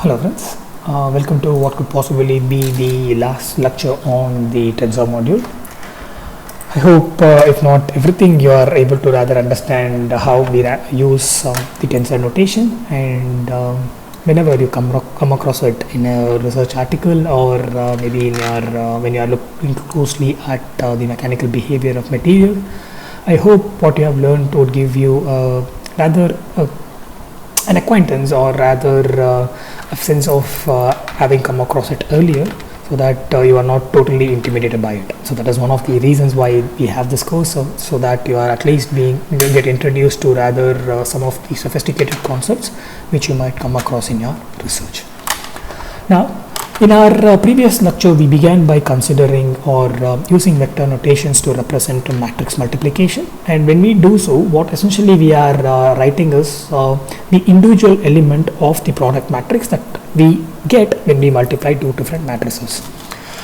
Hello friends, welcome to what could possibly be the last lecture on the tensor module. I hope if not everything, you are able to rather understand how we use the tensor notation, and whenever you come across it in a research article or maybe in your when you are looking closely at the mechanical behavior of material, I hope what you have learned would give you rather an acquaintance, or rather a sense of having come across it earlier, so that you are not totally intimidated by it. So that is one of the reasons why we have this course, so that you are at least get introduced to rather some of the sophisticated concepts which you might come across in your research. Now, in our previous lecture, we began by considering or using vector notations to represent a matrix multiplication, and when we do so, what essentially we are writing is the individual element of the product matrix that we get when we multiply two different matrices.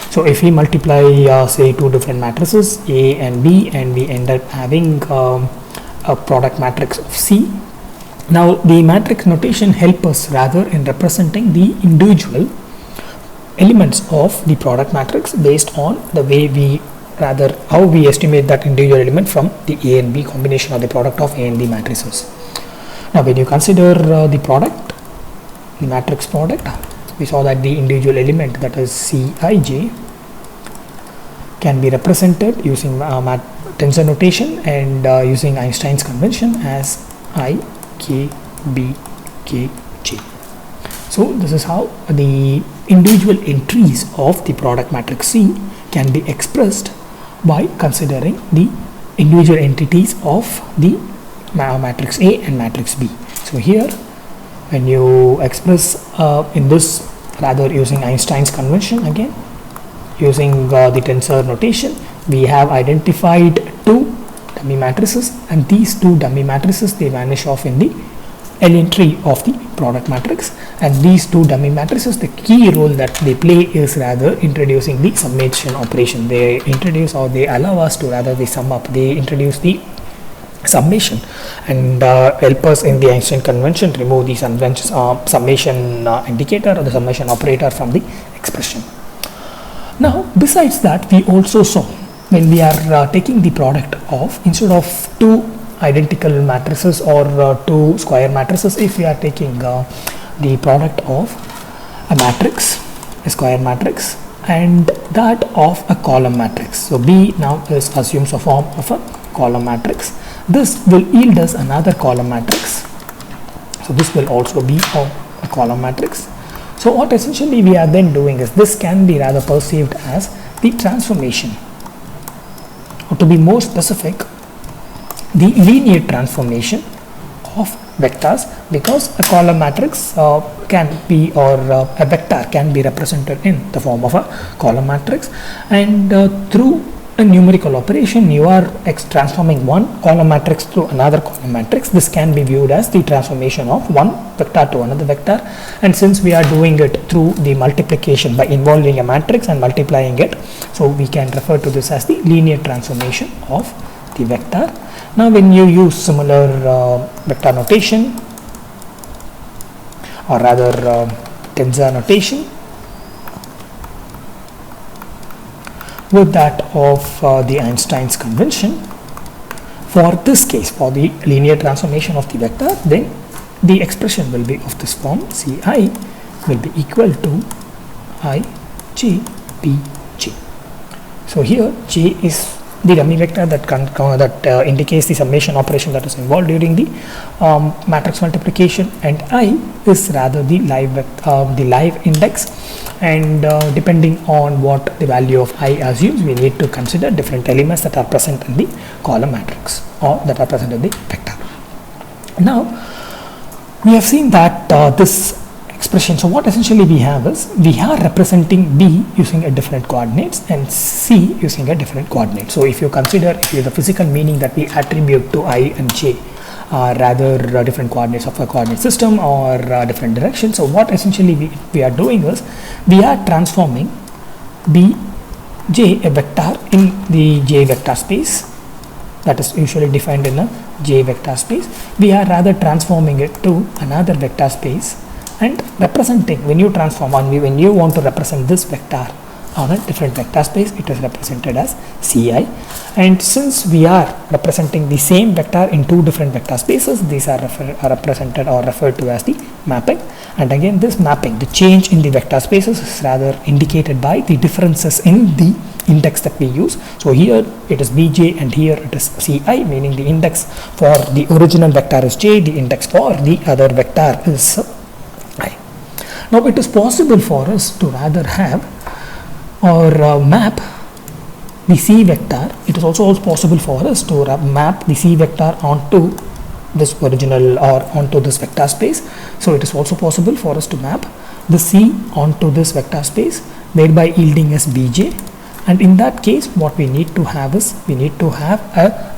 So if we multiply say two different matrices A and B, and we end up having a product matrix of C, now the matrix notation help us rather in representing the individual elements of the product matrix based on the way we how we estimate that individual element from the A and B combination, or the product of A and B matrices. Now when you consider the product, the matrix product, we saw that the individual element, that is Cij, can be represented using tensor notation and using Einstein's convention as I, K, B, K, J. So this is how the individual entries of the product matrix C can be expressed by considering the individual entities of the matrix A and matrix B. So here, when you express in this, rather using Einstein's convention, again using the tensor notation, we have identified two dummy matrices, and these two dummy matrices, they vanish off in the L entry of the product matrix, and these two dummy matrices, the key role that they play is rather introducing the summation operation. They introduce, or they allow us to rather sum up, they introduce the summation and help us in the Einstein convention remove the summation indicator or the summation operator from the expression. Now besides that, we also saw when we are taking the product of, instead of two identical matrices or two square matrices, if we are taking the product of a matrix, a square matrix, and that of a column matrix. So B now is assumes a form of a column matrix. This will yield us another column matrix. So this will also be a column matrix. So what essentially we are then doing is, this can be rather perceived as the transformation, or to be more specific, the linear transformation of vectors, because a column matrix can be, or a vector can be represented in the form of a column matrix, and through a numerical operation you are transforming one column matrix through another column matrix. This can be viewed as the transformation of one vector to another vector, and since we are doing it through the multiplication by involving a matrix and multiplying it, so we can refer to this as the linear transformation of the vector. Now when you use similar vector notation, or rather tensor notation, with that of the Einstein's convention, for this case, for the linear transformation of the vector, then the expression will be of this form: Ci will be equal to I, J, P, J. So here J is the dummy vector that indicates the summation operation that is involved during the matrix multiplication, and I is rather the live index, and depending on what the value of I assumes, we need to consider different elements that are present in the column matrix, or that are present in the vector. Now we have seen that this expression, so what essentially we have is, we are representing B using a different coordinates and C using a different coordinate. So if you consider the physical meaning that we attribute to I and J, rather different coordinates of a coordinate system, or different directions, so what essentially we are doing is, we are transforming Bj, a vector, in the J vector space that is usually defined in a J vector space. We are rather transforming it to another vector space and representing, when you transform on, when you want to represent this vector on a different vector space, it is represented as Ci. And since we are representing the same vector in two different vector spaces, these are represented or referred to as the mapping. And again, this mapping, the change in the vector spaces, is rather indicated by the differences in the index that we use. So here it is Bj and here it is Ci, meaning the index for the original vector is j, the index for the other vector is I. Now it is possible for us to rather have or map the C vector. It is also possible for us to map the C vector onto this original or onto this vector space. So it is also possible for us to map the C onto this vector space, thereby yielding as Bj. And in that case, what we need to have is, we need to have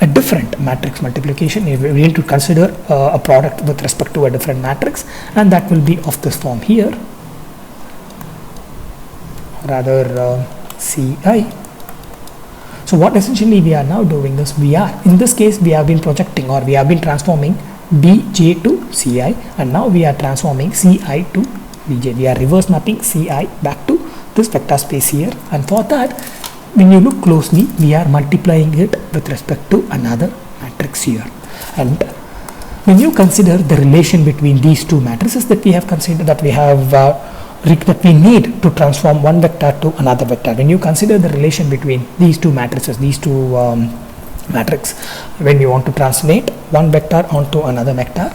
a different matrix multiplication. We need to consider a product with respect to a different matrix, and that will be of this form here, rather Ci. So what essentially we are now doing is, we are, in this case, we have been projecting or we have been transforming Bj to Ci, and now we are transforming Ci to Bj. We are reverse mapping Ci back to this vector space here, and for that, when you look closely, we are multiplying it with respect to another matrix here. And when you consider the relation between these two matrices that we have considered, that we have that we need to transform one vector to another vector, when you consider the relation between these two matrices, these two matrices, when you want to translate one vector onto another vector,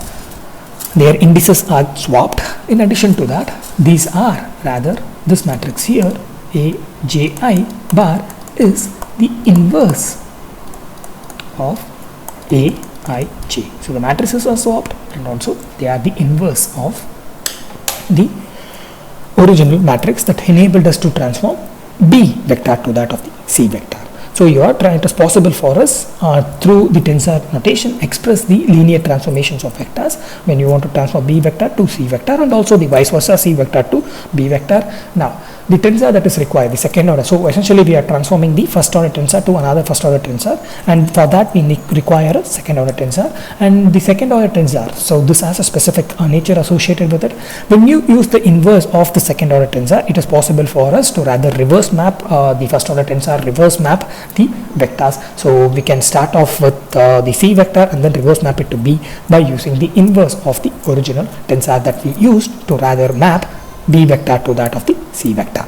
their indices are swapped. In addition to that, these are rather, this matrix here, Aj bar, is the inverse of Aij. So the matrices are swapped, and also they are the inverse of the original matrix that enabled us to transform B vector to that of the C vector. So you are trying, it is possible for us through the tensor notation express the linear transformations of vectors when you want to transform B vector to C vector, and also the vice versa, C vector to B vector. Now the tensor that is required, the second order, so essentially we are transforming the first order tensor to another first order tensor, and for that we require a second order tensor. And the second order tensor, so this has a specific nature associated with it. When you use the inverse of the second order tensor, it is possible for us to rather reverse map the first order tensor, reverse map the vectors. So we can start off with the C vector and then reverse map it to B by using the inverse of the original tensor that we used to rather map B vector to that of the C vector.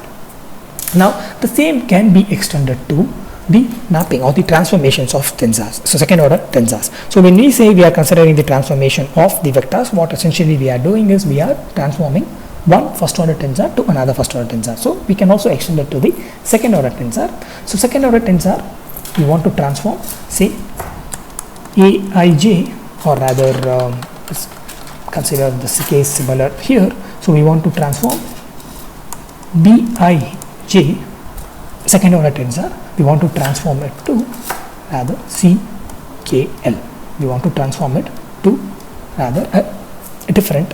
Now the same can be extended to the mapping or the transformations of tensors, so second order tensors. So when we say we are considering the transformation of the vectors, what essentially we are doing is we are transforming one first order tensor to another first order tensor. So we can also extend it to the second order tensor. So second order tensor, we want to transform, say, Aij, or rather consider this case similar here. So we want to transform Bij, second order tensor, we want to transform it to rather Ckl. We want to transform it to rather a different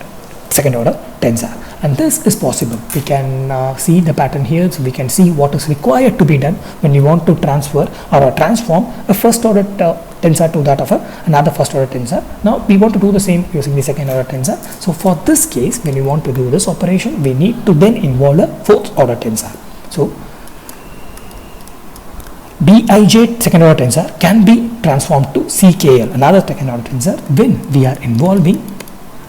second order tensor, and this is possible. We can see the pattern here, so we can see what is required to be done when we want to transfer or transform a first order tensor to that of another first order tensor. Now we want to do the same using the second order tensor. So for this case, when we want to do this operation, we need to then involve a fourth order tensor. So Bij second order tensor can be transformed to Ckl, another second order tensor, when we are involving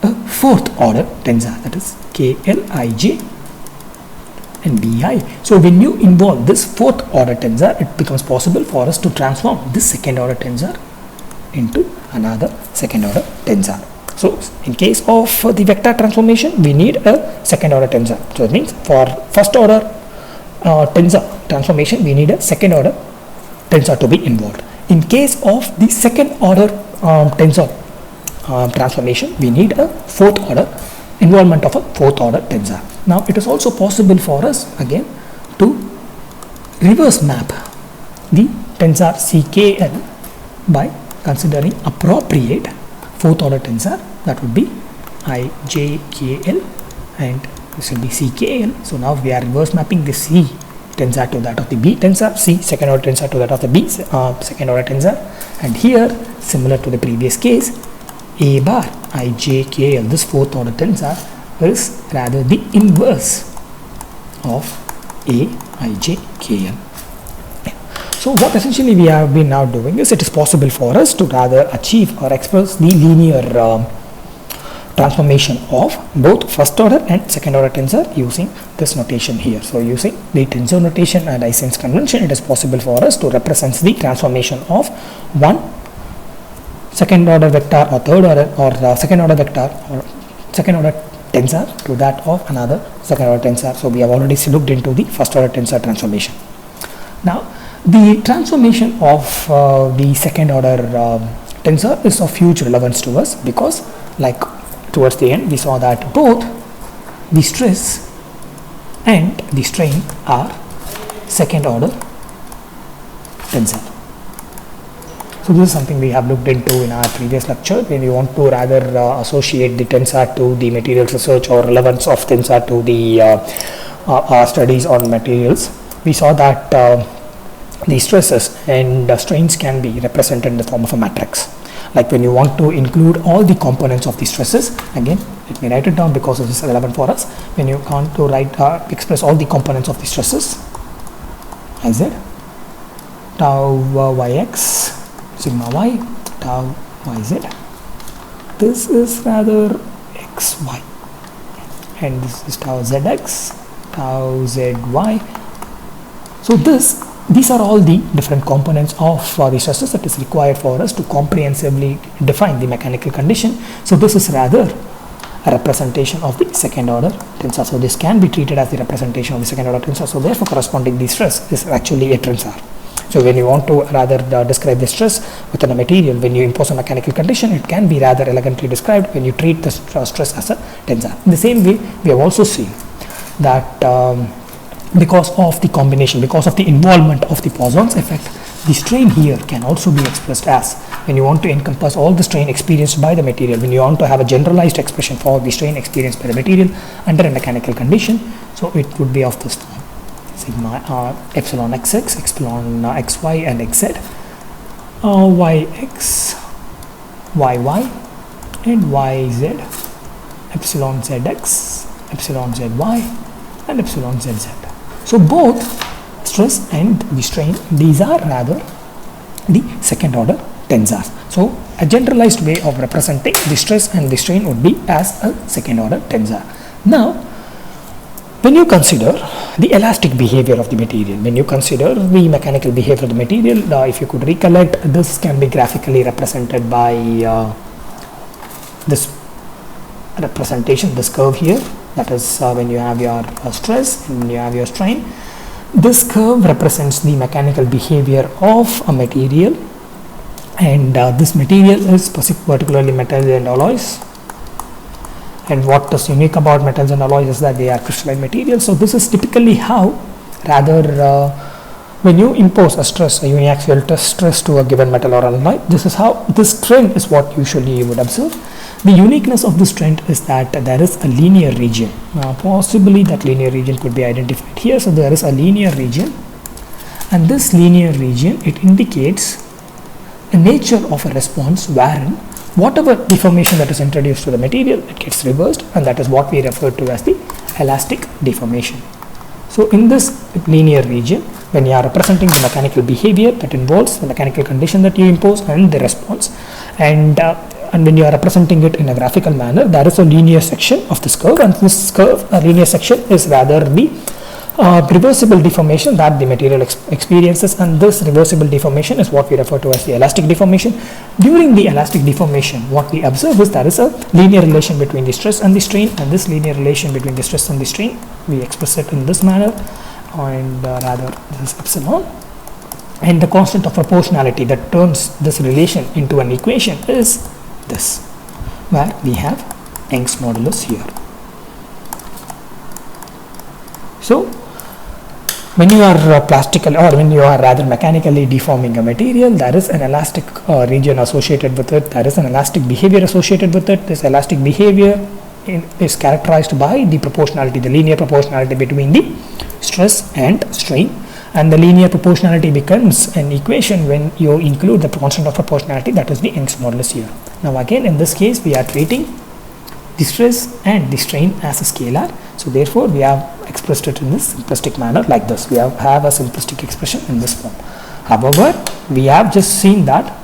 a fourth order tensor, that is Klij and Bi. So when you involve this fourth order tensor, it becomes possible for us to transform this second order tensor into another second order tensor. So in case of the vector transformation, we need a second order tensor. So it means for first order tensor transformation, we need a second order tensor to be involved. In case of the second order tensor transformation, we need a fourth order involvement of a fourth order tensor. Now it is also possible for us again to reverse map the tensor Ckl by considering appropriate fourth order tensor, that would be Ijkl and this will be Ckl. So now we are reverse mapping the C tensor to that of the B tensor, C second order tensor to that of the B second order tensor, and here similar to the previous case, A bar Ijkl, this fourth order tensor, is rather the inverse of Aijkl. So what essentially we have been now doing is, it is possible for us to rather achieve or express the linear transformation of both first order and second order tensor using this notation here. So using the tensor notation and Eisen's convention, it is possible for us to represent the transformation of one second order vector or third order or second order vector or second order tensor to that of another second order tensor. So we have already looked into the first order tensor transformation. Now the transformation of the second order tensor is of huge relevance to us, because like towards the end we saw that both the stress and the strain are second order tensor. So this is something we have looked into in our previous lecture, when we want to rather associate the tensor to the materials research or relevance of tensor to the studies on materials. We saw that the stresses and strains can be represented in the form of a matrix. Like when you want to include all the components of the stresses, again let me write it down because this is relevant for us. When you want to express all the components of the stresses, Iz, tau yx, sigma y, tau yz, this is rather xy, and this is tau zx, tau zy. So these are all the different components of the stresses that is required for us to comprehensively define the mechanical condition. So this is rather a representation of the second order tensor. So this can be treated as the representation of the second order tensor. So therefore corresponding the stress is actually a tensor. So when you want to rather describe the stress within a material, when you impose a mechanical condition, it can be rather elegantly described when you treat the stress as a tensor. In the same way, we have also seen that because of the combination, because of the involvement of the Poisson's effect, the strain here can also be expressed as, when you want to encompass all the strain experienced by the material, when you want to have a generalized expression for the strain experienced by the material under a mechanical condition, so it would be of this form: sigma epsilon xx, epsilon xy and xz, yx, yy and yz, epsilon zx, epsilon zy and epsilon zz. So both stress and the strain, these are rather the second order tensors. So a generalized way of representing the stress and the strain would be as a second order tensor. Now when you consider the elastic behavior of the material, when you consider the mechanical behavior of the material, if you could recollect, this can be graphically represented by this representation, this curve here. That is when you have your stress and when you have your strain. This curve represents the mechanical behavior of a material, and this material is particularly metals and alloys. And what is unique about metals and alloys is that they are crystalline materials. So this is typically how, rather when you impose a stress, a uniaxial stress to a given metal or alloy, this is how this trend is what usually you would observe. The uniqueness of this trend is that there is a linear region. Possibly that linear region could be identified here. So there is a linear region, and this linear region, it indicates the nature of a response wherein whatever deformation that is introduced to the material, it gets reversed, and that is what we refer to as the elastic deformation. So in this linear region, when you are representing the mechanical behavior that involves the mechanical condition that you impose and the response, and when you are representing it in a graphical manner, there is a linear section of this curve, and this curve, a linear section, is rather the reversible deformation that the material experiences, and this reversible deformation is what we refer to as the elastic deformation. During the elastic deformation, what we observe is there is a linear relation between the stress and the strain, and this linear relation between the stress and the strain, we express it in this manner, and rather this is epsilon. And the constant of proportionality that turns this relation into an equation is this, where we have Young's modulus here. So when you are plastically, or when you are rather mechanically deforming a material, there is an elastic region associated with it, there is an elastic behavior associated with it. This elastic behavior is characterized by the proportionality, the linear proportionality between the stress and strain, and the linear proportionality becomes an equation when you include the constant of proportionality, that is the Young's modulus here. Now again, in this case, we are treating the stress and the strain as a scalar. So therefore we have expressed it in this simplistic manner like this. We have a simplistic expression in this form. However, we have just seen that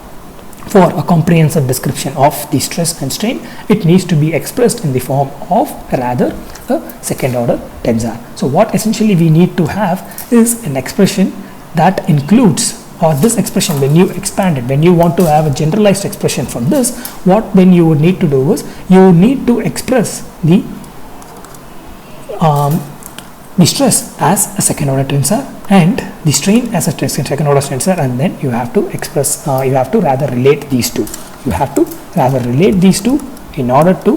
for a comprehensive description of the stress and strain, it needs to be expressed in the form of rather a second order tensor. So what essentially we need to have is an expression that includes, or this expression, when you expand it, when you want to have a generalized expression from this, what then you would need to do is you need to express the stress as a second order tensor and the strain as a second order tensor, and then you have to express, you have to rather relate these two. You have to rather relate these two in order to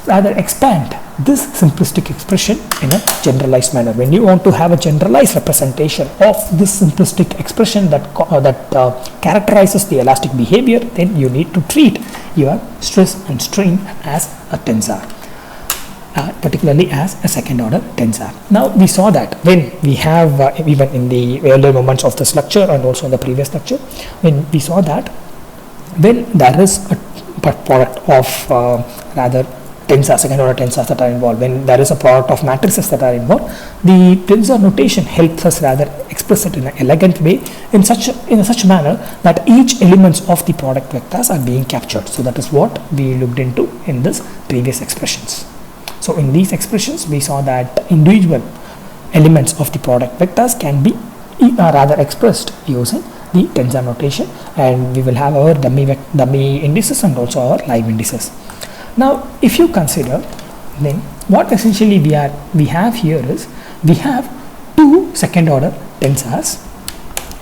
rather expand this simplistic expression in a generalized manner. When you want to have a generalized representation of this simplistic expression that characterizes the elastic behavior, then you need to treat your stress and strain as a tensor, particularly as a second order tensor. Now we saw that when we have even in the earlier moments of this lecture and also in the previous lecture, when we saw that when there is a product of rather tensors, second order tensors that are involved, when there is a product of matrices that are involved, the tensor notation helps us rather express it in an elegant way in such a manner that each elements of the product vectors are being captured. So that is what we looked into in this previous expressions. So in these expressions we saw that individual elements of the product vectors can be rather expressed using the tensor notation, and we will have our dummy indices and also our live indices. Now if you consider, then what essentially we have here is we have two second order tensors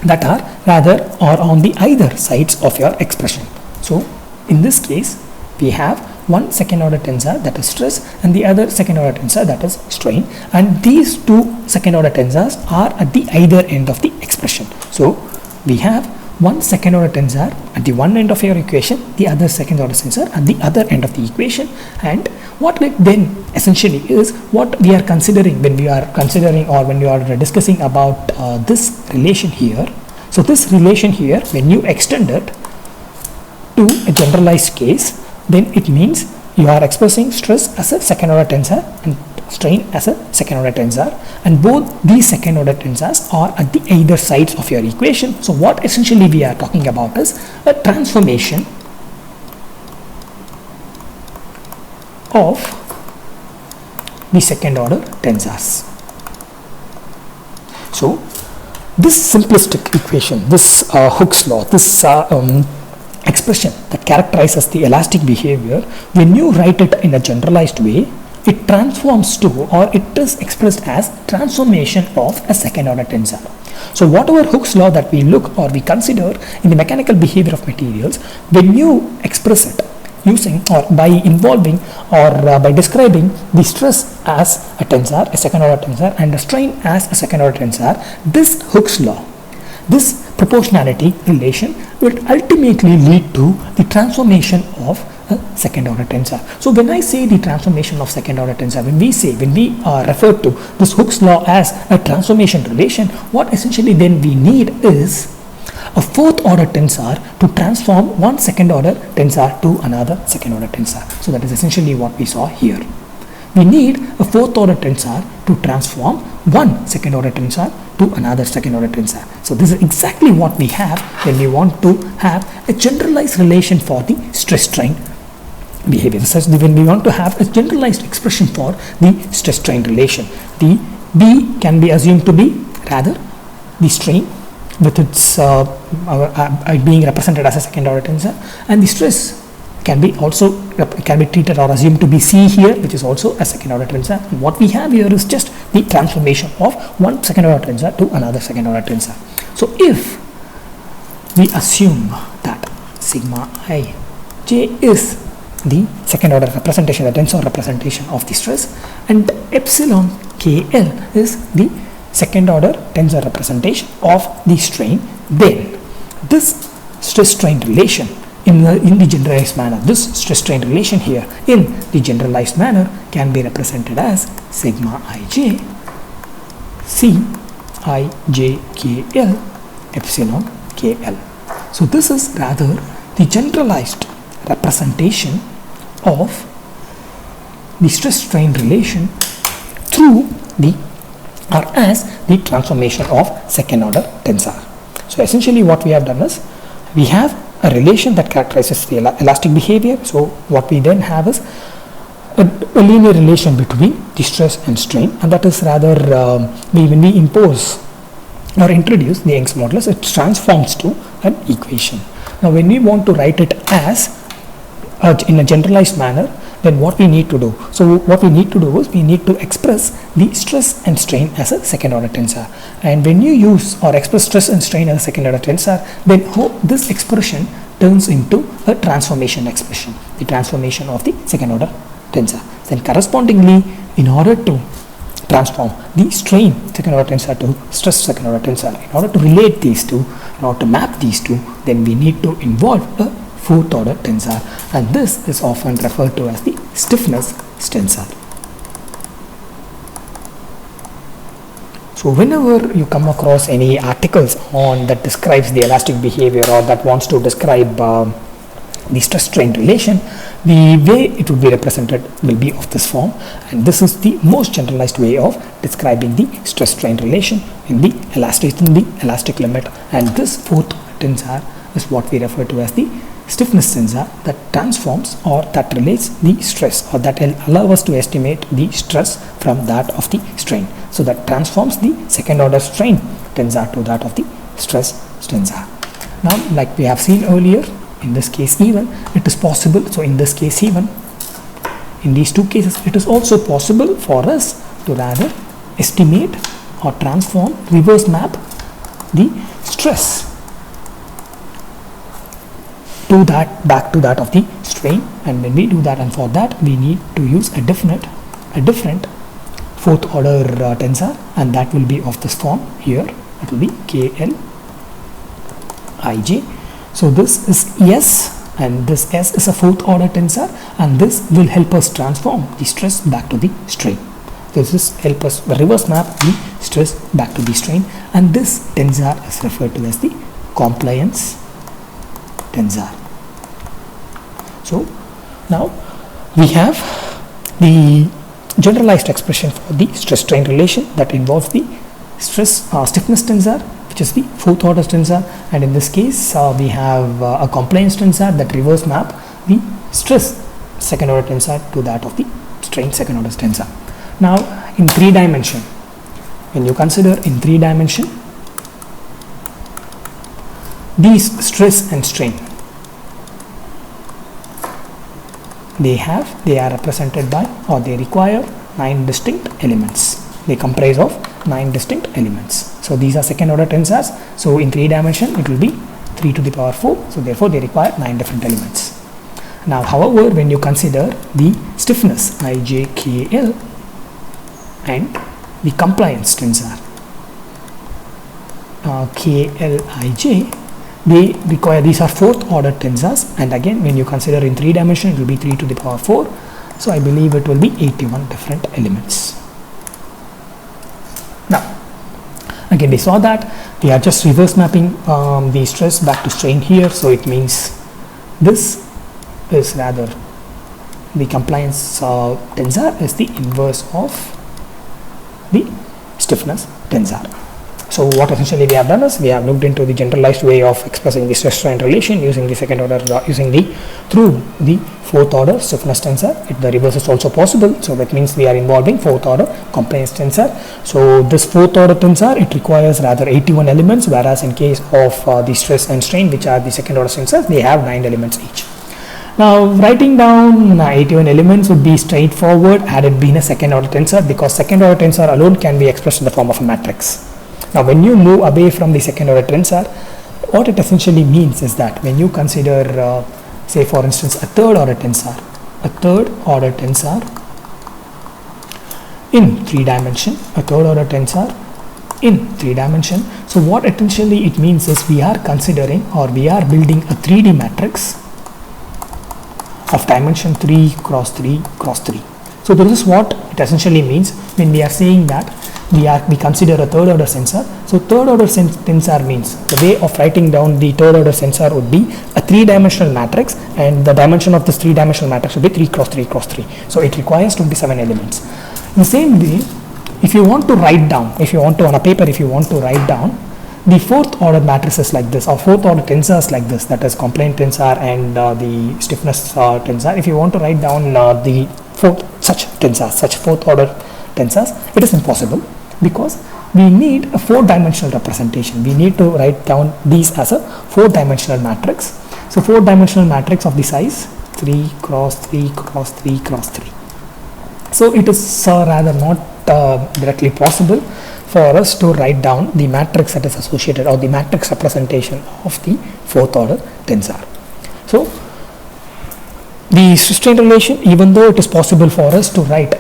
that are rather or on the either sides of your expression. So in this case we have one second order tensor that is stress and the other second order tensor that is strain, and these two second order tensors are at the either end of the expression. So we have one second order tensor at the one end of your equation, the other second order tensor at the other end of the equation, and what it then essentially is what we are considering when we are considering or when we are discussing about this relation here. So this relation here, when you extend it to a generalized case, then it means you are expressing stress as a second order tensor and strain as a second order tensor, and both these second order tensors are at the either sides of your equation. So what essentially we are talking about is a transformation of the second order tensors. So this simplistic equation, this Hooke's law, this expression that characterizes the elastic behavior, when you write it in a generalized way, it transforms to, or it is expressed as transformation of a second order tensor. So whatever Hooke's law that we look or we consider in the mechanical behavior of materials, when you express it using or by involving or by describing the stress as a tensor, a second order tensor, and the strain as a second order tensor, this Hooke's law, this proportionality relation will ultimately lead to the transformation of a second order tensor. So when I say the transformation of second order tensor, when we refer to this Hooke's law as a transformation relation, what essentially then we need is a fourth order tensor to transform one second order tensor to another second order tensor. So that is essentially what we saw here. We need a fourth order tensor to transform one second order tensor to another second order tensor. So this is exactly what we have when we want to have a generalized relation for the stress strain behavior. Such that when we want to have a generalized expression for the stress strain relation, the B can be assumed to be rather the strain with its being represented as a second order tensor, and the stress can be treated or assumed to be C here, which is also a second order tensor. And what we have here is just the transformation of one second order tensor to another second order tensor. So if we assume that sigma I j is the second order representation, the tensor representation of the stress, and epsilon KL is the second order tensor representation of the strain, then this stress strain relation in the generalized manner, this stress strain relation here in the generalized manner can be represented as sigma ij C I j k l epsilon KL. So this is rather the generalized representation of the stress strain relation through the or as the transformation of second order tensor. So essentially what we have done is we have a relation that characterizes the elastic behavior. So what we then have is a linear relation between the stress and strain, and that is rather when we impose or introduce the Young's modulus, it transforms to an equation. Now when we want to write it as in a generalized manner, then what we need to do? So what we need to do is we need to express the stress and strain as a second order tensor. And when you use or express stress and strain as a second order tensor, then this expression turns into a transformation expression, the transformation of the second order tensor. Then correspondingly, in order to transform the strain second order tensor to stress second order tensor, in order to relate these two, in order to map these two, then we need to involve a fourth order tensor, and this is often referred to as the stiffness tensor. So whenever you come across any articles on that describes the elastic behavior or that wants to describe the stress strain relation, the way it would be represented will be of this form, and this is the most generalized way of describing the stress strain relation in the elastic limit, and this fourth tensor is what we refer to as the stiffness tensor that transforms or that relates the stress or that will allow us to estimate the stress from that of the strain. So that transforms the second order strain tensor to that of the stress tensor. Now like we have seen earlier, in this case even it is possible, so in this case even in these two cases it is also possible for us to rather estimate or transform, reverse map the stress to that back to that of the strain, and when we do that, and for that we need to use a different fourth order tensor, and that will be of this form here. It will be KLIJ. So this is S, and this S is a fourth order tensor, and this will help us transform the stress back to the strain. So this help us reverse map the stress back to the strain, and this tensor is referred to as the compliance tensor. So now we have the generalized expression for the stress strain relation that involves the stiffness tensor, which is the fourth order tensor, and in this case we have a compliance tensor that reverse map the stress second order tensor to that of the strain second order tensor. Now in 3 dimension, when you consider in 3 dimension these stress and strain, they are represented by, or they require 9 distinct elements. They comprise of 9 distinct elements. So these are second order tensors. So in 3 dimension it will be 3 to the power 4. So therefore they require 9 different elements. Now however, when you consider the stiffness IJKL and the compliance tensor KLIJ, they require, these are fourth order tensors, and again when you consider in 3 dimension it will be 3 to the power 4. So I believe it will be 81 different elements. Now again we saw that we are just reverse mapping the stress back to strain here, so it means this is rather the compliance tensor is the inverse of the stiffness tensor. So what essentially we have done is we have looked into the generalized way of expressing the stress strain relation using the second order through the fourth order stiffness tensor. The reverse is also possible, so that means we are involving fourth order compliance tensor. So this fourth order tensor, it requires rather 81 elements, whereas in case of the stress and strain, which are the second order tensors, they have 9 elements each. Now writing down 81 elements would be straightforward had it been a second order tensor, because second order tensor alone can be expressed in the form of a matrix. Now when you move away from the second order tensor, what it essentially means is that when you consider say for instance a third order tensor in 3 dimension, so what essentially it means is we are considering, or we are building a 3D matrix of dimension 3 cross 3 cross 3. So this is what it essentially means when we are saying that we consider a third order tensor. So third order tensor means the way of writing down the third order tensor would be a 3-dimensional matrix, and the dimension of this 3-dimensional matrix would be 3 cross 3 cross 3. So it requires 27 elements. In the same way, if you want to write down, on a paper, if you want to write down the fourth order matrices like this, or fourth order tensors like this, that is complaint tensor and the stiffness tensor, if you want to write down the such fourth order tensors, it is impossible, because we need a 4-dimensional representation. We need to write down these as a 4-dimensional matrix. So 4-dimensional matrix of the size 3 cross 3 cross 3 cross 3. So it is rather not directly possible for us to write down the matrix that is associated, or the matrix representation of the fourth order tensor. So the strain relation, even though it is possible for us to write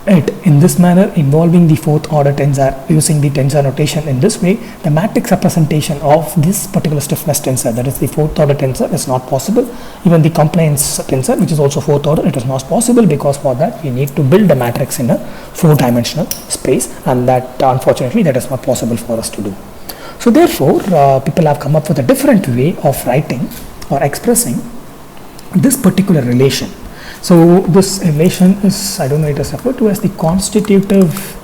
it in this manner involving the fourth order tensor using the tensor notation in this way, the matrix representation of this particular stiffness tensor, that is the fourth order tensor, is not possible. Even the compliance tensor, which is also fourth order, it is not possible, because for that we need to build a matrix in a 4-dimensional space, and that unfortunately that is not possible for us to do. So therefore people have come up with a different way of writing or expressing this particular relation. So this relation is, I don't know, it is referred to as the constitutive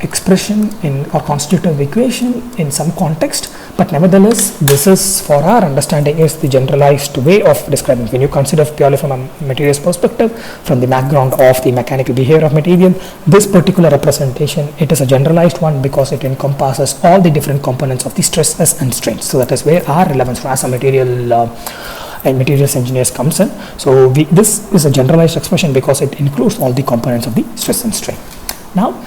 expression or constitutive equation in some context, but nevertheless this is, for our understanding, is the generalized way of describing. When you consider purely from a materials perspective, from the background of the mechanical behavior of material, this particular representation, it is a generalized one, because it encompasses all the different components of the stresses and strains. So that is where our relevance as a material and materials engineers comes in. So this is a generalized expression because it includes all the components of the stress and strain. Now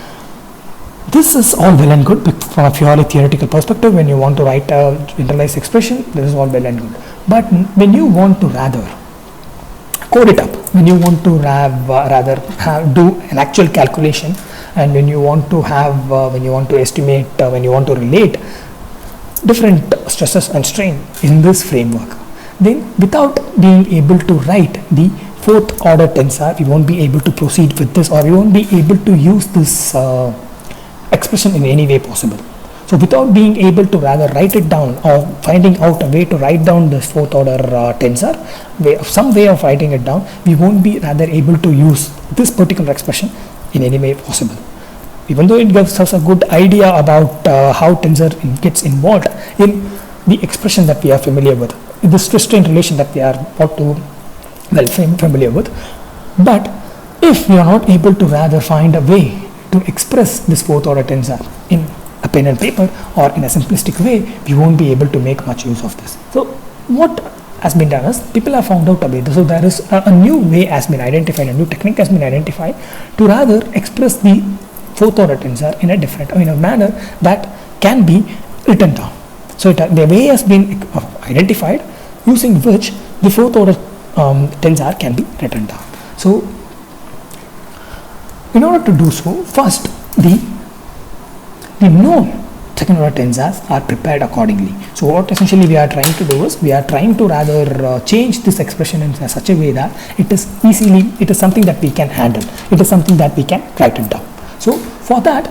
this is all well and good, but from a purely theoretical perspective, when you want to write a generalized expression, this is all well and good. But when you want to rather code it up, when you want to do an actual calculation, and when you want to estimate, when you want to relate different stresses and strain in this framework, then without being able to write the fourth order tensor, we won't be able to proceed with this, or we won't be able to use this expression in any way possible. So without being able to rather write it down, or finding out a way to write down this fourth order tensor, some way of writing it down, we won't be rather able to use this particular expression in any way possible. Even though it gives us a good idea about how tensor gets involved in the expression that we are familiar with, the stress-strain relation that we are about to familiar with. But if we are not able to rather find a way to express this fourth order tensor in a pen and paper, or in a simplistic way, we won't be able to make much use of this. So what has been done is, people have found out a way. So there is a new way has been identified, a new technique has been identified to rather express the fourth order tensor in a manner that can be written down. So the way has been identified using which the fourth order tensor can be written down. So in order to do so, first the known second order tensors are prepared accordingly. So what essentially we are trying to do is, we are trying to rather change this expression in such a way that it is something that we can handle, it is something that we can write it down. So for that,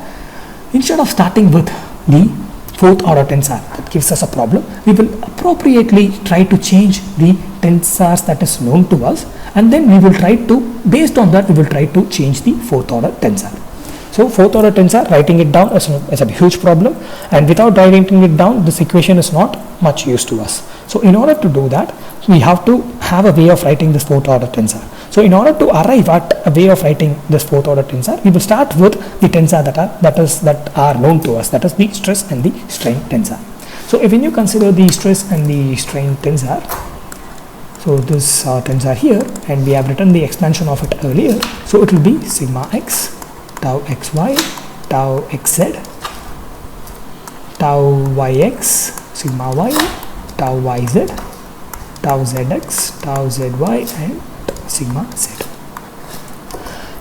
instead of starting with the fourth order tensor that gives us a problem, we will appropriately try to change the tensors that is known to us, and then we will try to, based on that, we will try to change the fourth order tensor. So fourth order tensor, writing it down is a huge problem, and without writing it down, this equation is not much use to us. So in order to do that, we have to have a way of writing this fourth order tensor. So in order to arrive at a way of writing this fourth order tensor, we will start with the tensor that are known to us, that is the stress and the strain tensor. So if when you consider the stress and the strain tensor, so this tensor here, and we have written the expansion of it earlier, so it will be sigma x, tau xy, tau xz, tau yx, sigma y, tau yz, tau zx, tau zy, and sigma z.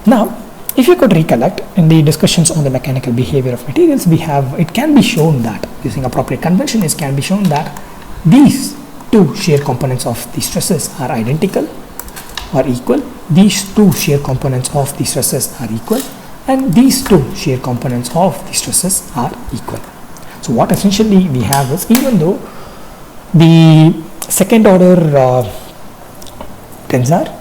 Now, if you could recollect, in the discussions on the mechanical behavior of materials, it can be shown that, using appropriate convention, it can be shown that these two shear components of the stresses are identical or equal, these two shear components of the stresses are equal, and these two shear components of the stresses are equal. So what essentially we have is, even though the second order tensor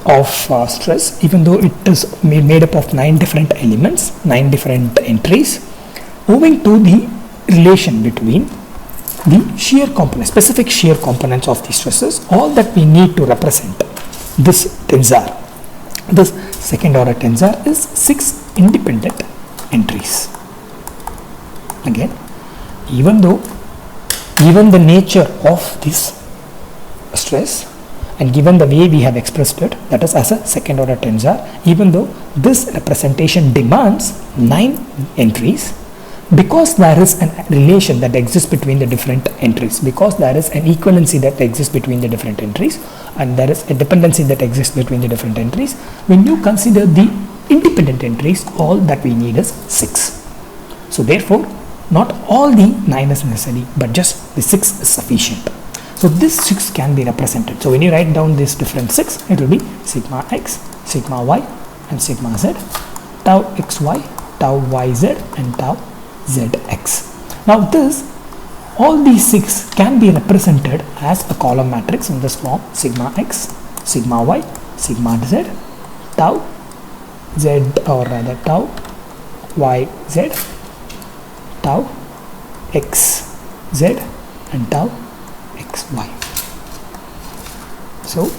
of stress, even though it is made up of 9 different elements, 9 different entries, owing to the relation between the shear components, specific shear components of the stresses, all that we need to represent this tensor, this second order tensor, is 6 independent entries. Again, even though given the nature of this stress and given the way we have expressed it, that is as a second order tensor, even though this representation demands 9 entries, because there is a relation that exists between the different entries, because there is an equivalency that exists between the different entries, and there is a dependency that exists between the different entries, when you consider the independent entries, all that we need is 6. So therefore, not all the 9 is necessary, but just the 6 is sufficient. So this 6 can be represented. So when you write down this different 6, it will be sigma x, sigma y, and sigma z, tau xy, tau yz, and tau zx. Now all these 6 can be represented as a column matrix in this form: sigma x, sigma y, sigma z, tau z, or rather tau yz, tau xz, and tau xy. So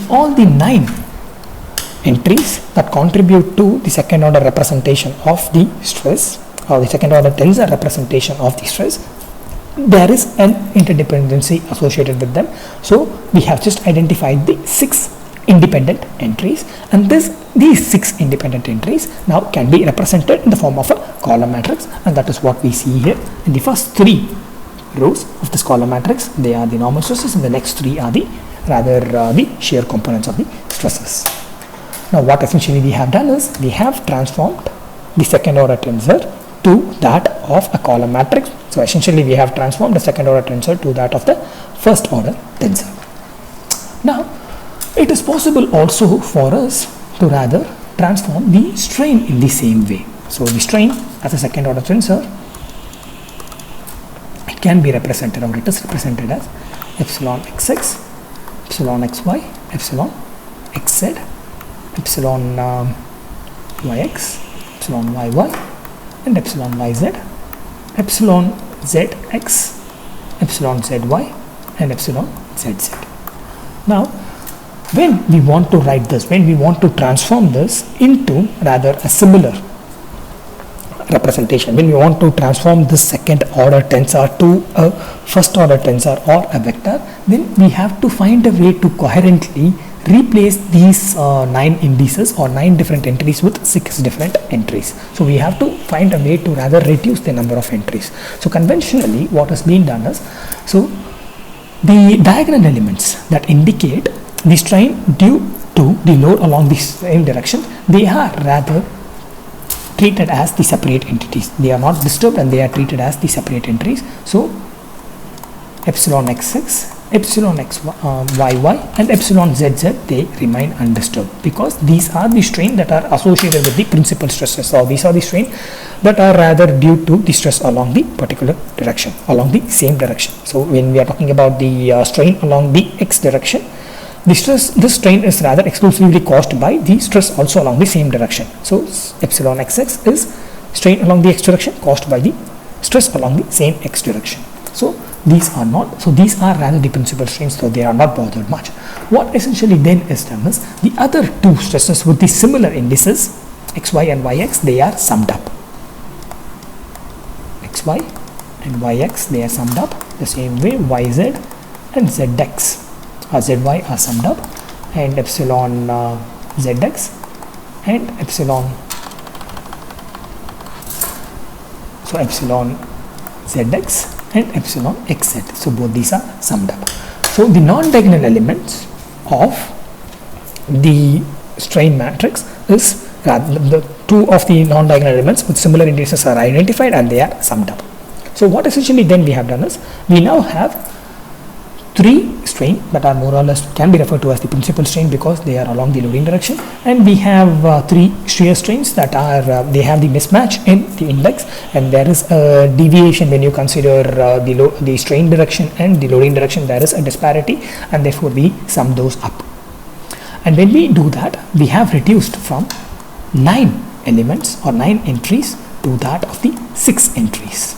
all the 9 entries that contribute to the second order representation of the stress, or the second order tensor representation of the stress, there is an interdependency associated with them. So we have just identified the 6 independent entries, and these 6 independent entries now can be represented in the form of a column matrix, and that is what we see here. In the first 3 rows of this column matrix, they are the normal stresses, and the next 3 are the shear components of the stresses. Now what essentially we have done is, we have transformed the second order tensor to that of a column matrix. So essentially we have transformed the second order tensor to that of the first order tensor. Now it is possible also for us to rather transform the strain in the same way. So the strain as a second order tensor, it can be represented, or it is represented as epsilon xx, epsilon xy, epsilon xz, epsilon yx, epsilon yy, and epsilon yz, epsilon zx, epsilon zy, and epsilon zz. Now when we want to write this, when we want to transform this into rather a similar representation, when we want to transform this second order tensor to a first order tensor or a vector, then we have to find a way to coherently replace these 9 indices or 9 different entries with 6 different entries. So we have to find a way to rather reduce the number of entries. So conventionally what has been done is, so the diagonal elements that indicate the strain due to the load along the same direction, they are rather treated as the separate entities. They are not disturbed, and they are treated as the separate entries. So epsilon xx, epsilon yy, and epsilon zz, they remain undisturbed, because these are the strain that are associated with the principal stresses, or these are the strain that are rather due to the stress along the particular direction, along the same direction. So when we are talking about the strain along the x direction, this strain is rather exclusively caused by the stress also along the same direction. So epsilon xx is strain along the x direction caused by the stress along the same x direction. So these are not, so these are rather the principal strains, so they are not bothered much. What essentially then is done is, the other 2 stresses with the similar indices, xy and yx, they are summed up. Xy and yx, they are summed up the same way. Yz and zx or zy are summed up, and epsilon zx and epsilon, so epsilon zx and epsilon xz, so both these are summed up. So the non-diagonal elements of the strain matrix is the 2 of the non-diagonal elements with similar indices are identified, and they are summed up. So what essentially then we have done is, we now have three strain that are more or less can be referred to as the principal strain because they are along the loading direction, and we have three shear strains that are they have the mismatch in the index, and there is a deviation when you consider the strain direction and the loading direction. There is a disparity, and therefore we sum those up. And when we do that, we have reduced from 9 elements or 9 entries to that of the 6 entries.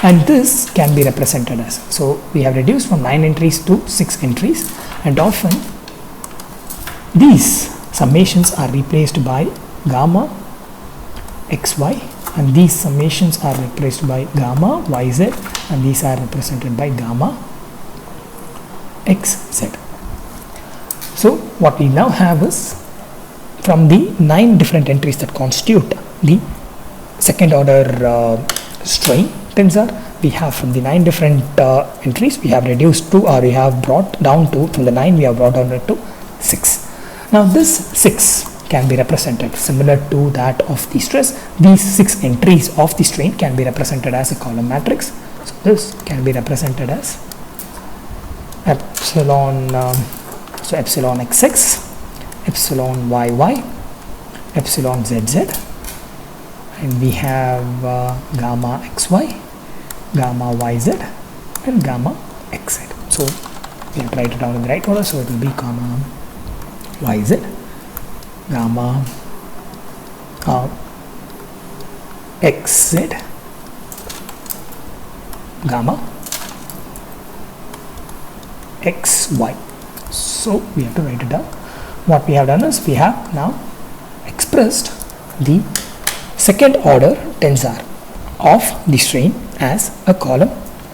And this can be represented as, so we have reduced from 9 entries to 6 entries, and often these summations are replaced by gamma xy, and these summations are replaced by gamma yz, and these are represented by gamma xz. So what we now have is, from the 9 different entries that constitute the second order strain tensor, we have from the 9 different entries we have reduced to, or we have brought down to, from the 9 we have brought down to 6. Now this 6 can be represented similar to that of the stress. These 6 entries of the strain can be represented as a column matrix. So this can be represented as epsilon epsilon xx, epsilon yy, epsilon zz, and we have gamma xy, gamma yz, and gamma xz. So we have to write it down in the right order, so it will be gamma yz, gamma xz, gamma xy. So we have to write it down. What we have done is, we have now expressed the second order tensor of the strain as a column,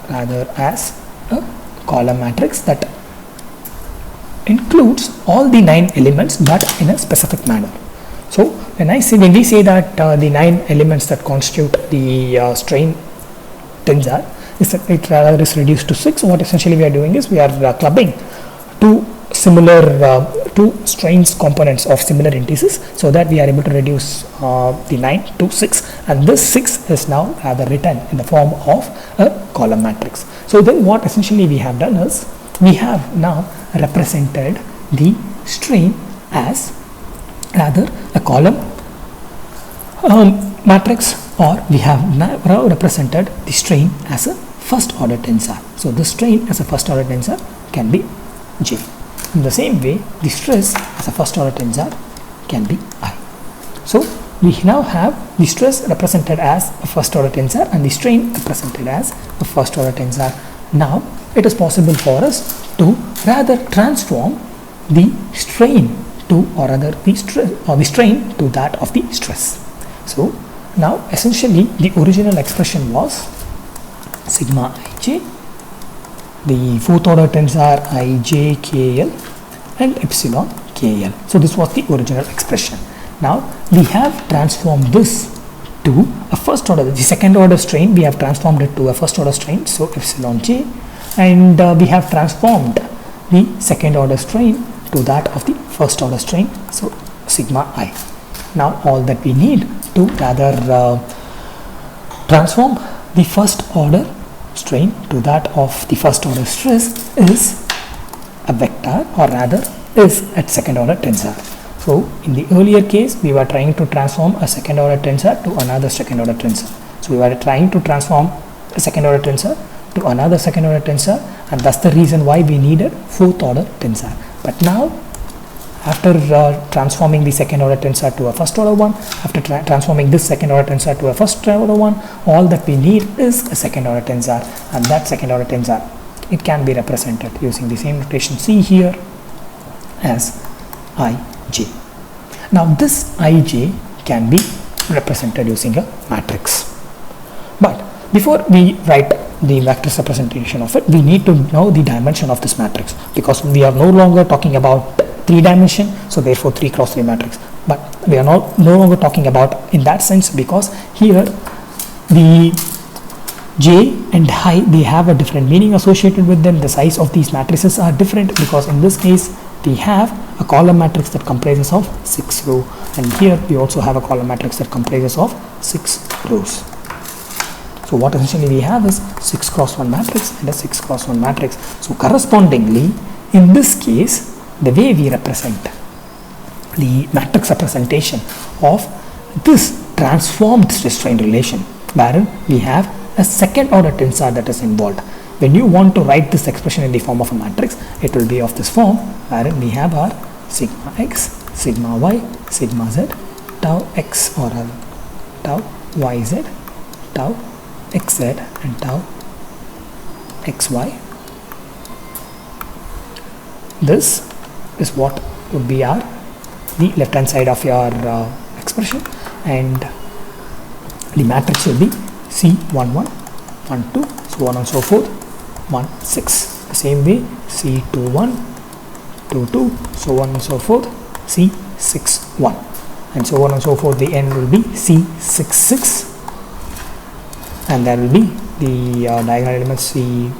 rather as a column matrix that includes all the 9 elements but in a specific manner. So when we say that the 9 elements that constitute the strain tensor is that it rather is reduced to 6, what essentially we are doing is, we are clubbing two strains components of similar indices, so that we are able to reduce the 9 to 6, and this 6 is now rather written in the form of a column matrix. So then what essentially we have done is, we have now represented the strain as rather a column matrix, or we have now represented the strain as a first order tensor. So the strain as a first order tensor can be J. In the same way, the stress as a first order tensor can be I. So we now have the stress represented as a first order tensor and the strain represented as a first order tensor. Now it is possible for us to rather transform the strain to, or rather the stress or the strain to that of the stress. So now essentially the original expression was sigma ij, the fourth order tensor ij kl, and epsilon kl. So this was the original expression. Now we have transformed this to a first order, the second order strain, we have transformed it to a first order strain, so epsilon j, and we have transformed the second order strain to that of the first order strain, so sigma I. Now all that we need to rather transform the first order strain to that of the first order stress is a vector, or rather is at second order tensor. So in the earlier case we were trying to transform a second order tensor to another second order tensor. So we were trying to transform a second order tensor to another second order tensor, and that's the reason why we needed fourth order tensor. But now after transforming the second order tensor to a first order one, after transforming this second order tensor to a first order one, all that we need is a second order tensor, and that second order tensor, it can be represented using the same notation C here as Ij. Now this Ij can be represented using a matrix. But before we write the matrix representation of it, we need to know the dimension of this matrix, because we are no longer talking about 3 dimension, so therefore 3 cross 3 matrix, but we are no longer talking about in that sense, because here the J and I, they have a different meaning associated with them. The size of these matrices are different, because in this case we have a column matrix that comprises of 6 rows, and here we also have a column matrix that comprises of 6 rows. So what essentially we have is 6 cross 1 matrix and a 6 cross 1 matrix. So correspondingly, in this case, the way we represent the matrix representation of this transformed stress strain relation, wherein we have a second order tensor that is involved. When you want to write this expression in the form of a matrix, it will be of this form, wherein we have our sigma x, sigma y, sigma z, tau x or tau yz, tau xz and tau xy. This is what would be the left hand side of your expression, and the matrix will be C11, 1, 2, so on and so forth, 1, 6. The same way C21, 2, 2, so on and so forth, C61, and so on and so forth. The end will be C66, and there will be the diagonal elements C33,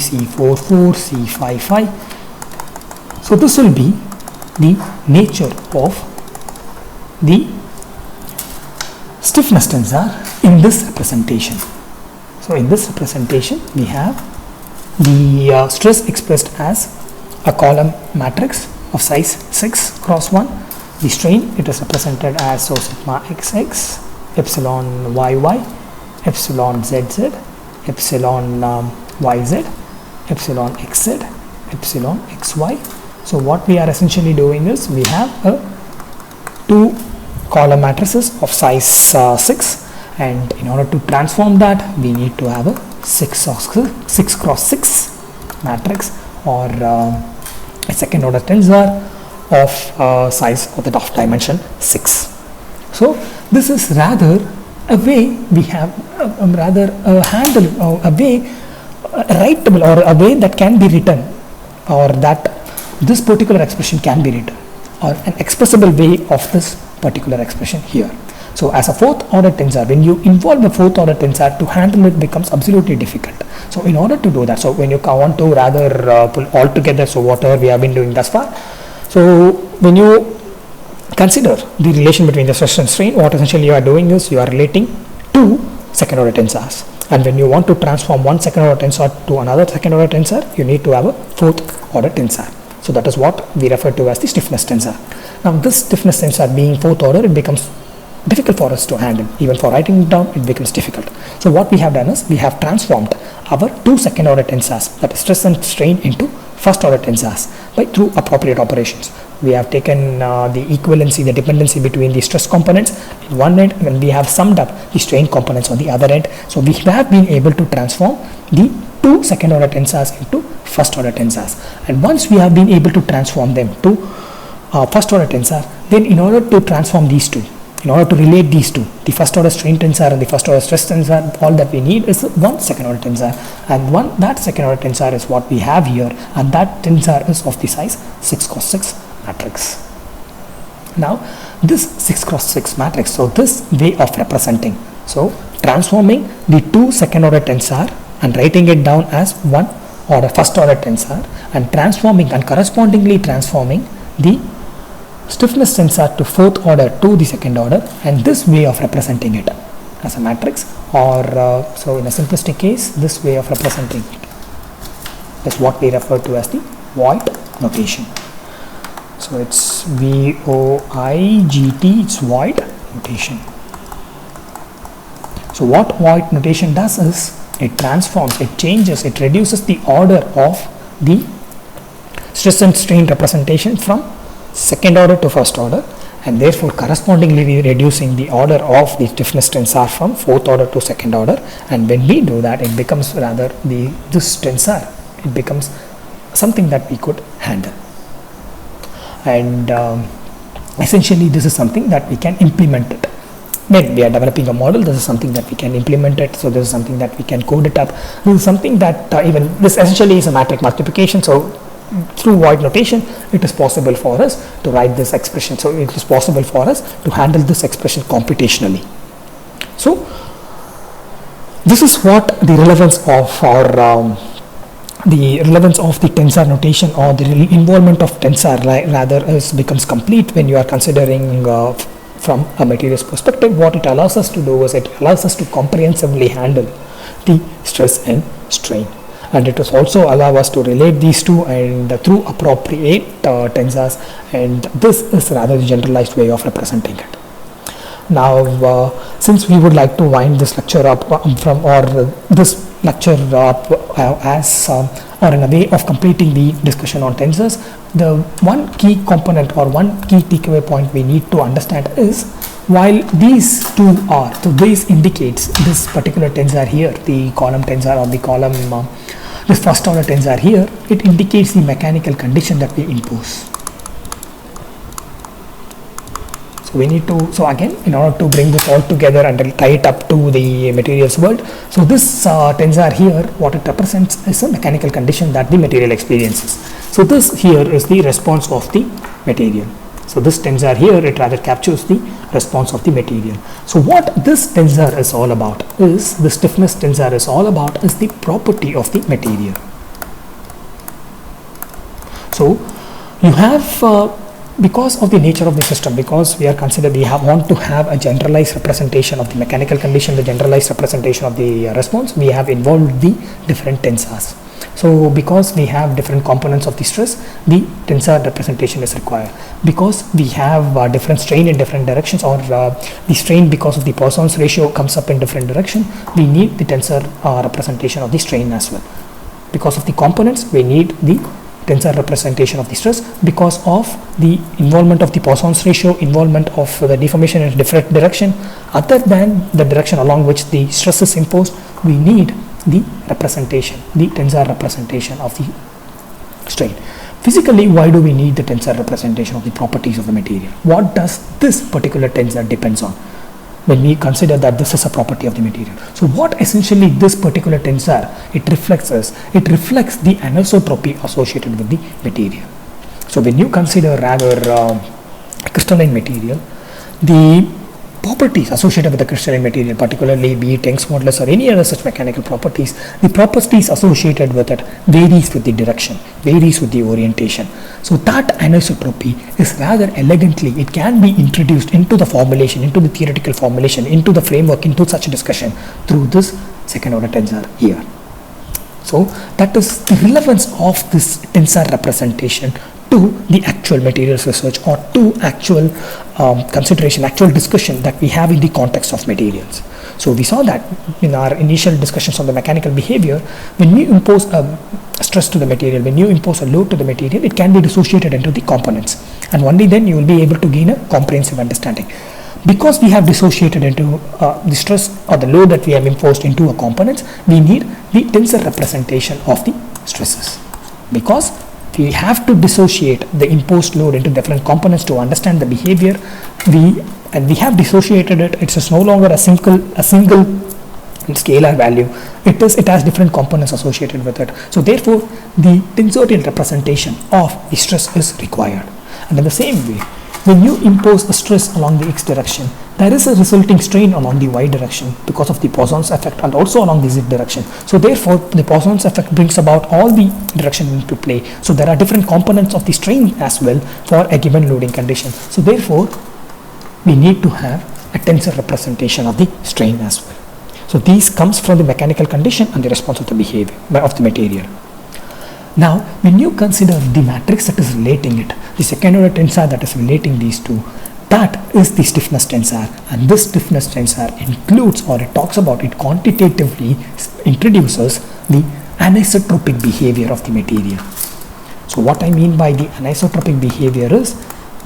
C44, C55. So this will be the nature of the stiffness tensor in this representation. So in this representation, we have the stress expressed as a column matrix of size 6 cross 1. The strain, it is represented as so sigma xx, epsilon yy, epsilon zz, epsilon yz, epsilon xz, epsilon xy. So what we are essentially doing is we have two column matrices of size 6, and in order to transform that, we need to have a 6 cross 6 matrix, or a second order tensor of size of dimension 6. So this is rather a way we have rather a handle, or a way writable, or a way that can be written, or that this particular expression can be written, or an expressible way of this particular expression here. So as a fourth order tensor, when you involve a fourth order tensor, to handle it becomes absolutely difficult. So in order to do that, so when you want to rather pull all together, so whatever we have been doing thus far, so when you consider the relation between the stress and strain, what essentially you are doing is you are relating two second order tensors, and when you want to transform one second order tensor to another second order tensor, you need to have a fourth order tensor. So that is what we refer to as the stiffness tensor. Now this stiffness tensor being fourth order, it becomes difficult for us to handle. Even for writing it down, it becomes difficult. So what we have done is we have transformed our two second order tensors, that is stress and strain, into first order tensors through appropriate operations. We have taken the equivalency, the dependency between the stress components in one end, and we have summed up the strain components on the other end. So we have been able to transform the two second order tensors into first order tensors. And once we have been able to transform them to first order tensor, then in order to transform these two, in order to relate these two, the first order strain tensor and the first order stress tensor, all that we need is one second order tensor, and that second order tensor is what we have here, and that tensor is of the size 6 cross 6 matrix. Now this 6 cross 6 matrix, so this way of representing, so transforming the two second order tensor and writing it down as one order first order tensor, and transforming and correspondingly transforming the stiffness tensor to fourth order to the second order, and this way of representing it as a matrix, or so in a simplistic case, this way of representing it is what we refer to as the Voigt notation. So it's VOIGT, it's Voigt notation. So what Voigt notation does is it transforms, it changes, it reduces the order of the stress and strain representation from second order to first order, and therefore correspondingly reducing the order of the stiffness tensor from fourth order to second order. And when we do that, it becomes rather this tensor, it becomes something that we could handle, and essentially this is something that we can implement it. When we are developing a model, this is something that we can implement it. So this is something that we can code it up. This is something that even this essentially is a matrix multiplication. So through Voigt notation, it is possible for us to write this expression. So it is possible for us to handle this expression computationally. So this is what the relevance of the tensor notation, or the involvement of tensor rather becomes complete when you are considering from a material's perspective, what it allows us to do is it allows us to comprehensively handle the stress and strain. And it does also allow us to relate these two and through appropriate tensors, and this is rather the generalized way of representing it. Now, since we would like to wind this lecture up this lecture up as or in a way of completing the discussion on tensors, the one key component or one key takeaway point we need to understand is, while these two are, so this indicates this particular tensor here, the column tensor or the column, this first order tensor here, it indicates the mechanical condition that we impose. So we need to, so again, in order to bring this all together and tie it up to the materials world, so this tensor here, what it represents is a mechanical condition that the material experiences. So this here is the response of the material. So this tensor here, it rather captures the response of the material. So what this tensor is all about is, the stiffness tensor is all about is the property of the material. So you have because of the nature of the system, because we want to have a generalized representation of the mechanical condition, the generalized representation of the response, we have involved the different tensors. So because we have different components of the stress, the tensor representation is required. Because we have different strain in different directions, or the strain because of the Poisson's ratio comes up in different direction, we need the tensor representation of the strain as well. Because of the components, we need the tensor representation of the stress. Because of the involvement of the Poisson's ratio, involvement of the deformation in a different direction other than the direction along which the stress is imposed, we need the representation, the tensor representation of the strain. Physically, why do we need the tensor representation of the properties of the material? What does this particular tensor depends on when we consider that this is a property of the material? So what essentially this particular tensor, it reflects the anisotropy associated with the material. So when you consider rather crystalline material, the properties associated with the crystalline material, particularly be it Young's modulus or any other such mechanical properties, the properties associated with it varies with the direction, varies with the orientation. So that anisotropy is rather elegantly, it can be introduced into the formulation, into the theoretical formulation, into the framework, into such a discussion through this second order tensor here. So that is the relevance of this tensor representation to the actual materials research, or to actual consideration, actual discussion that we have in the context of materials. So we saw that in our initial discussions on the mechanical behavior, when we impose a stress to the material, when you impose a load to the material, it can be dissociated into the components, and only then you will be able to gain a comprehensive understanding. Because we have dissociated into the stress or the load that we have imposed into a components, we need the tensor representation of the stresses. Because we have to dissociate the imposed load into different components to understand the behavior. We have dissociated it. It's no longer a single scalar value. It has different components associated with it. So therefore, the tensorial representation of the stress is required. And in the same way, when you impose a stress along the x direction, there is a resulting strain along the y direction because of the Poisson's effect, and also along the z direction. So therefore, the Poisson's effect brings about all the direction into play. So there are different components of the strain as well for a given loading condition. So therefore, we need to have a tensor representation of the strain as well. So these comes from the mechanical condition and the response of the behavior of the material. Now, when you consider the matrix that is relating it, the second order tensor that is relating these two, that is the stiffness tensor, and this stiffness tensor includes, or it talks about, it quantitatively introduces the anisotropic behavior of the material. So what I mean by the anisotropic behavior is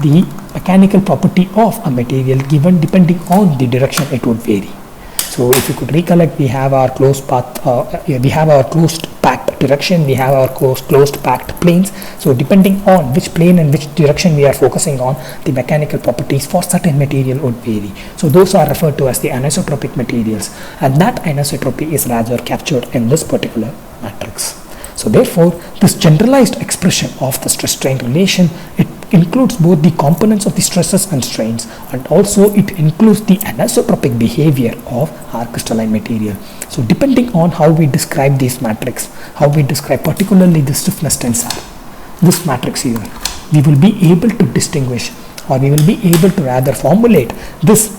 the mechanical property of a material given depending on the direction it would vary. So if you could recollect, we have our closed path, we have our closed packed direction, we have our closed packed planes. So depending on which plane and which direction we are focusing on, the mechanical properties for certain material would vary. So those are referred to as the anisotropic materials, and that anisotropy is rather captured in this particular matrix. So therefore, this generalized expression of the stress-strain relation, it includes both the components of the stresses and strains, and also it includes the anisotropic behavior of our crystalline material. So depending on how we describe this matrix, how we describe particularly the stiffness tensor, this matrix here, we will be able to distinguish or we will be able to rather formulate this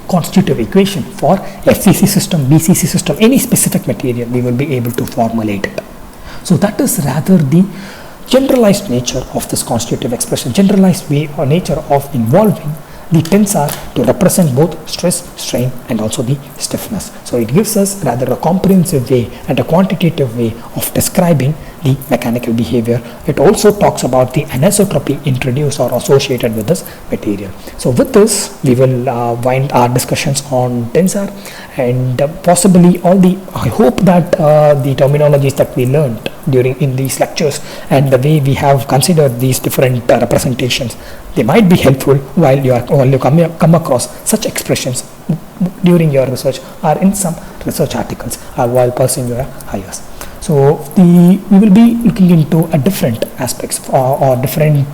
constitutive equation for FCC system, BCC system, any specific material, we will be able to formulate it. So that is rather the generalized nature of this constitutive expression, generalized way or nature of involving the tensor to represent both stress, strain, and also the stiffness. So it gives us rather a comprehensive way and a quantitative way of describing the mechanical behavior. It also talks about the anisotropy introduced or associated with this material. So with this, we will wind our discussions on tensor, and possibly I hope that the terminologies that we learned in these lectures and the way we have considered these different representations, they might be helpful while you come across such expressions during your research or in some research articles or while pursuing your hires. So we will be looking into different aspects or different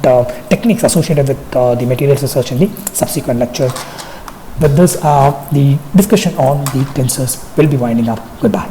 techniques associated with the materials research in the subsequent lecture. With this, the discussion on the tensors will be winding up. Goodbye.